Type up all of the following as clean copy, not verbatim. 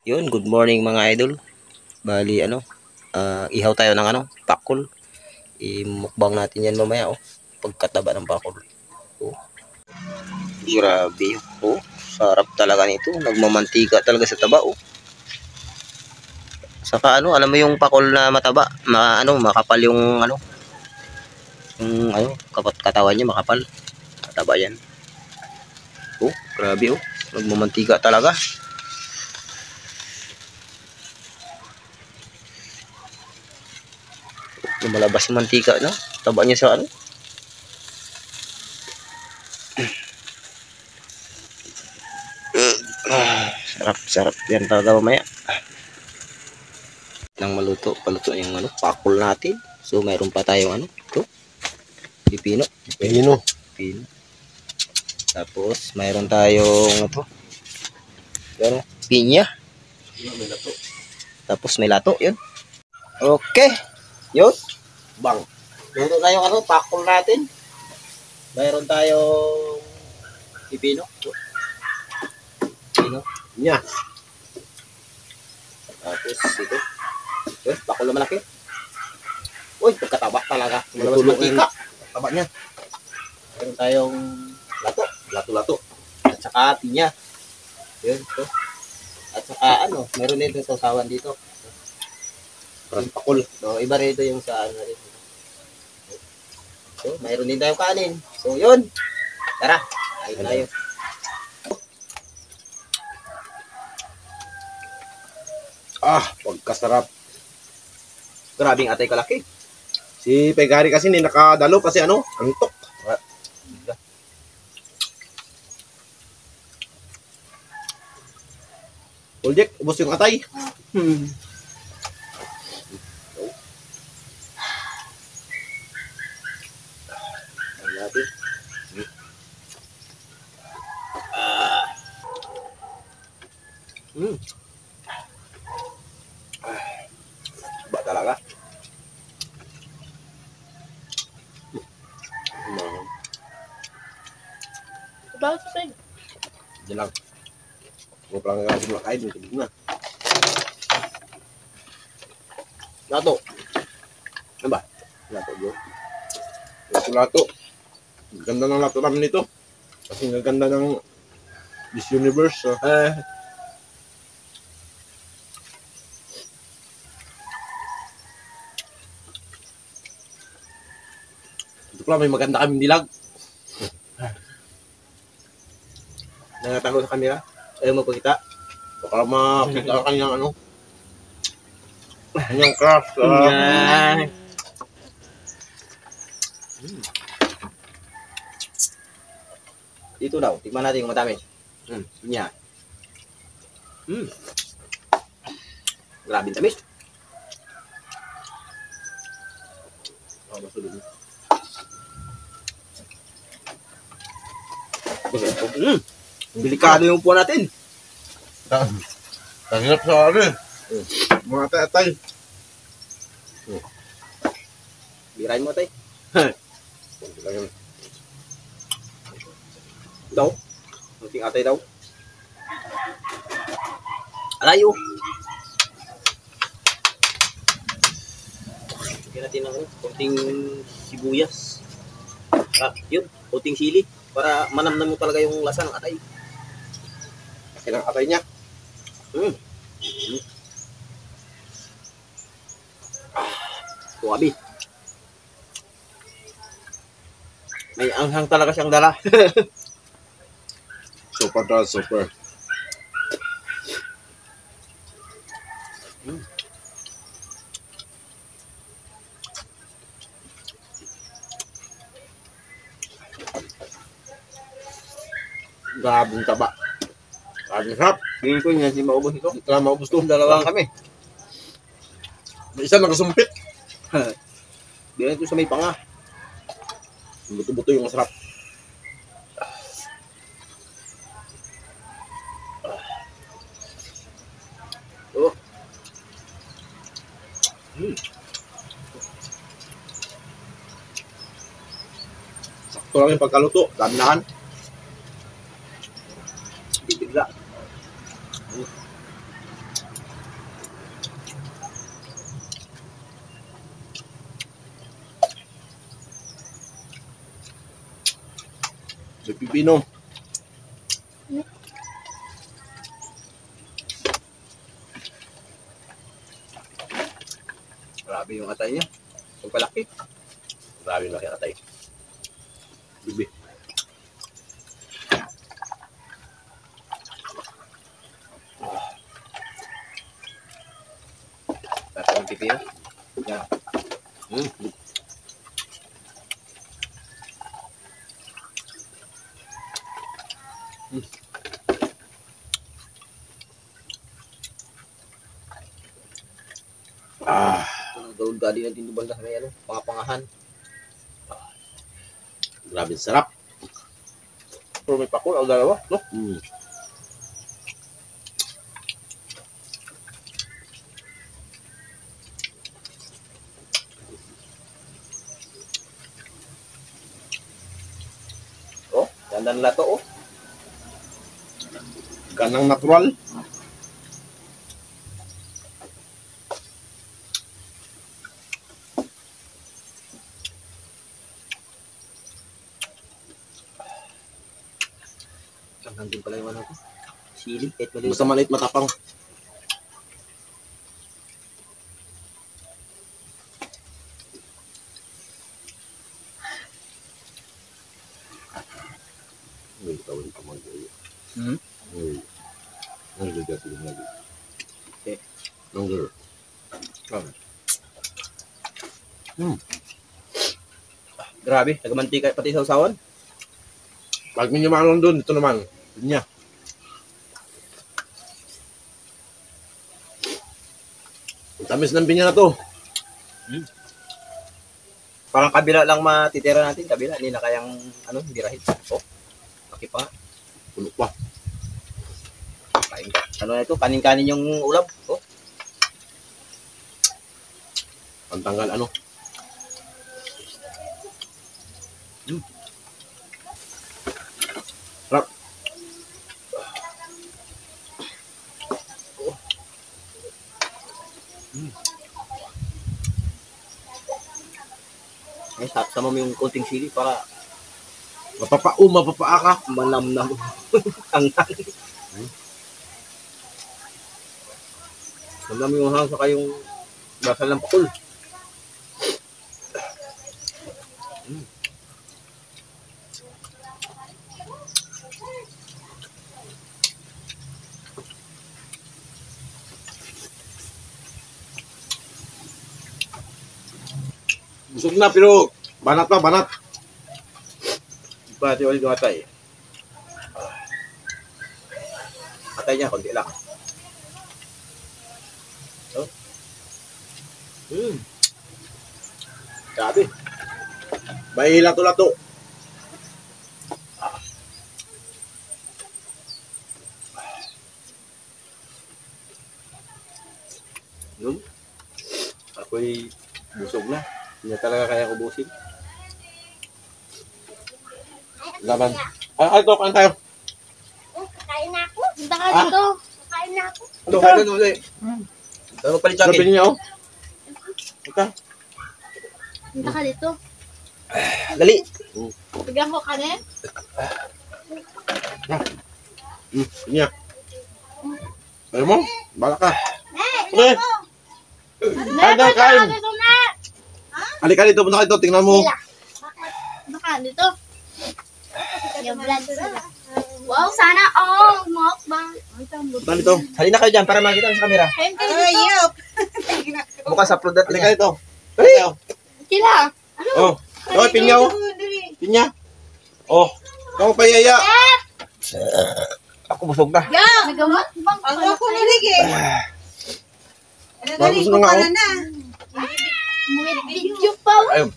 Yun, good morning mga idol. Bali ihaw tayo ng pakol. Imukbang natin yan mamaya pagkataba ng pakol. Oh, grabe. Oh, sarap talaga nito. Nagmamantika talaga sa taba Saka alam mo yung pakol na mataba, makapal yung katawan niya makapal. Mataba yan. Oh, grabe Nagmamantika talaga. Lumalabas yung mantika, no? Taba niya sa sarap yan talaga mamaya. Nang paluto yung pakol natin. So mayroon pa tayong pipino. Tapos mayroon tayong pinya. Tapos may lato, yun. Okay. Yun. Bang. Luto na yung pakol natin. Mayroon tayong pipino. Pinya. Tapos ito. Pakol na malaki. Uy, pagkataba talaga. Malabas mantika. Taba niya. Mayroon tayong lato. At saka pinya. Yun, ito. At saka mayroon din itong sausawan dito. Parang pakol. So, iba rito yung sa rin. So, mayroon din tayong kanin. So, yun. Tara, kain tayo. Pagkasarap. Grabing atay kalaki. Si Pegari kasi hindi nakadalo kasi antok. Uljek, ubos yung atay. Ba talaga. Bakit sa sa'yo? Diyan lang. Huwag lang nga sila kain. Tubig na. Lato. Ano ba? Lato, bro. Lato. Ganda ng lato namin nito. Kasi ganda ng Miss Universe. Ito pala, may maganda kaming dilag. Nangatago sa camera. Ayaw mo pagkita. Baka makita ka kanyang kanyang craft. Dito daw. Tignan natin yung matamis. Pinya. Grabe tamis. Masulog. Delikado yung upuan natin. Tanggap sa mga atay. Birahin mo tayo. Daw. Kunting atay daw. Alayo. Lagyan natin ng kunting sibuyas. Yun. Kunting sili. Para manamnam mo talaga yung lasa ng atay. Kailang atay niya. Suwabi. May anghang talaga siyang dala. Super. Grabing taba. Grabing sarap. Hindi ko niya, hindi maubos ito. Hindi ka maubos to. Dalawang kami. May isa nakasumpit. Bilang ito sa may panga. Buto-buto yung masarap. Sakto lang yung pagkaluto. Dahan-dahan. Bibigla. May pipino. Grabe yung atay niya. Pagpalaki. Grabe yung laki atay. Bibi. Tapos yung pipino. Yan. Ah, Daun gali ng tindubal na kaya ano, pangapangahan. grabe sarap. Pero may pakul, ang dalawa, no? Oh, ganda ng lato, oh. Ganang natural. Hanggang din pala yung ano ko. Sili, kahit maliit. Basta maliit matapang. Uy, tawin pa mag-uwi. Hmm? Uy. Nagdagat yung lagi. Okay. Longer. Grabe, nagamantika pati sa usawan. Pag may naman doon, ito naman. Niya. Ang tamis ng pinya na to. Parang kabila lang matitira natin, kabila. Hindi na kayang, ano, birahin. Oh, laki pa nga. Puno pa. Kain ka. Ano na ito? Kanin-kanin yung ulam. Oh, Pantanggal ano. Sarap. ay, sama mo yung konting sili para Mapapaa ka. manamnam ang Namnam yung hang saka yung basal ng pakul. Busog na pero banat pa, banat. Pati ulit yung atay. Atay niya, konti lang. Oh. Grabe. May lato-lato. Yun. Ako'y busog na. Hindi na talaga kaya kubusin. Laban. Ay, ito, kain tayo. Kain na ako. Punta ka dito. Kain na ako. Ito, kaya nun ulit. Ano palit sa Sabi akin? niya, oh. Ika. Punta ka dito. Dali. Bigyan ko kanin. Niya. Ayaw mo? Bala ka. Okay. Kain na, kain. Dito na. Halika dito, punta ka dito. Tingnan mo. Punta ka dito. Yung vlog sila. Wow, sana all mukbang. Punta dito. Halina kayo dyan para makita sa camera. Kain ka dito. Bukas upload natin Halika yan. dito. Halika. Sila. Ano? Oh. Oh, pinya, oh. Pinya. Oh. Ikaw payaya. Ako busog na. Nagamot bang? Ako ko naligi. Bagus na nga, oh. With video pa. Ayun.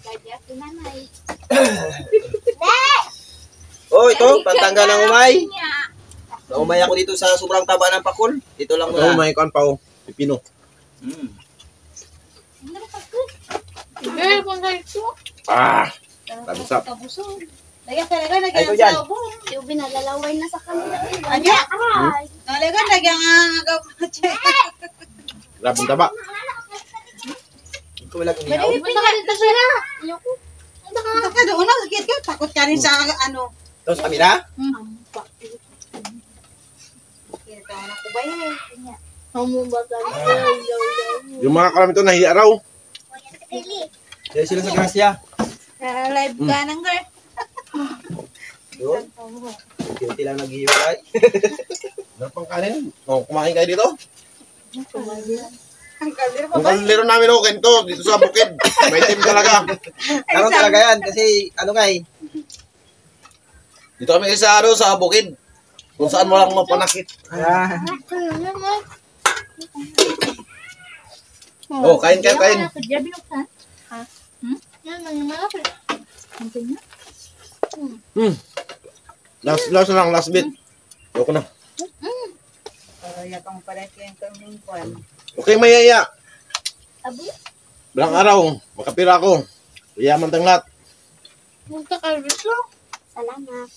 Oh, ito, pantanggal ng umay. Naumay ako dito sa sobrang taba ng pakul. Dito lang Ito, muna. may kan pa, oh. Pipino. Girl, punta dito. Ah. Tabusap. Lagyan talaga, Ay, lagyan ito dyan. sa ubong. Yung binalalaway na sa kanila. Anya? Ay. Nalaga, lagyan nga agad. Grabe ang taba. Ito lang inihaw. Punta ka dito sila. Ayoko. Punta ka. Punta ka doon, sakit ka. Takot ka rin sa ano. Tapos kami na. Kita na ko ba yan? Yung mga kalam ito nahiya raw. Dahil sila sa grasya. Live ka nang girl. Yun. Unti lang nag-iwalay. Ano pang kanin? Oh, kumain kayo dito? Ang kaldir pa Ang ba? kalero namin oh, ganito, dito sa bukid. May team talaga. Ano talaga yan? Kasi ano nga eh. Dito kami sa ano, sa bukid. Kung saan walang mapanakit. Ah. Oh, kain kayo, kain. Last na lang, last bit. Ayoko na. Yakang pala kayang kaming kwan. Okay, mayaya. Belang araw, makapira ako. Yaman tang lahat. Salamat.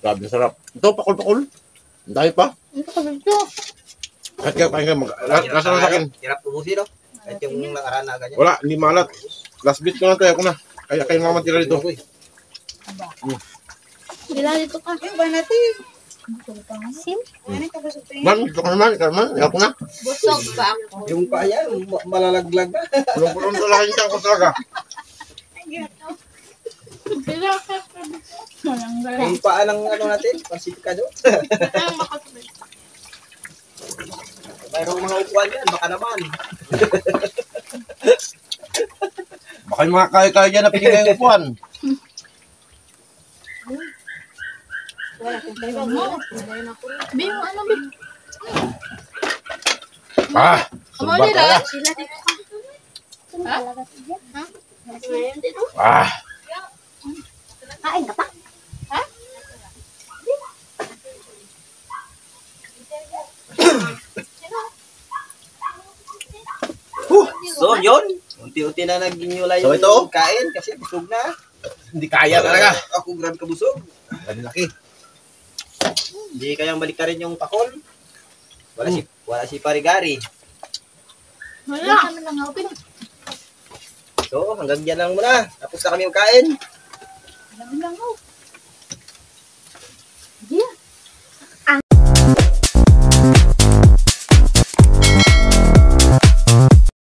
Grabe, sarap. Ito, pakul-pakul. Ang dami pa. Kahit kayo, kain kayo. Lasa na sa akin. Hirap ubusin, no? Kahit yung nakaraan na ganyan. Wala, hindi malat. Last bit ko na to, ayoko na. Kaya kayo naman tira dito. Bila dito ka. Yung ba natin? Sim? Ano ka ba sa tingin? Man, gusto ko naman, ikaw naman. Ayoko na. Busog pa ako. Yung pa yan, malalaglag na. Pulong-pulong talaga yung tiyan ko talaga. Bila ka. Yung paa ng ano natin, pasifikado. Mayroong mga upuan yan, baka naman. Baka yung mga kaya-kaya dyan na pinigay yung upuan. Bim, ano bim? Ah, sumbar talaga. Sila dito ka. Talaga siya. Ha? Ngayon dito? Ah, Kain ka pa? Ha? So, yun. Unti-unti na nag-inyulay So, ito? yung kain kasi busog na. hindi kaya talaga. Ako grabe kabusog. Ang laki. Hindi kayang balik ka rin yung pakol. Wala si Parigari. Wala. Kami lang open. So, hanggang dyan lang muna. Tapos na kami yung kain. Kami lang open.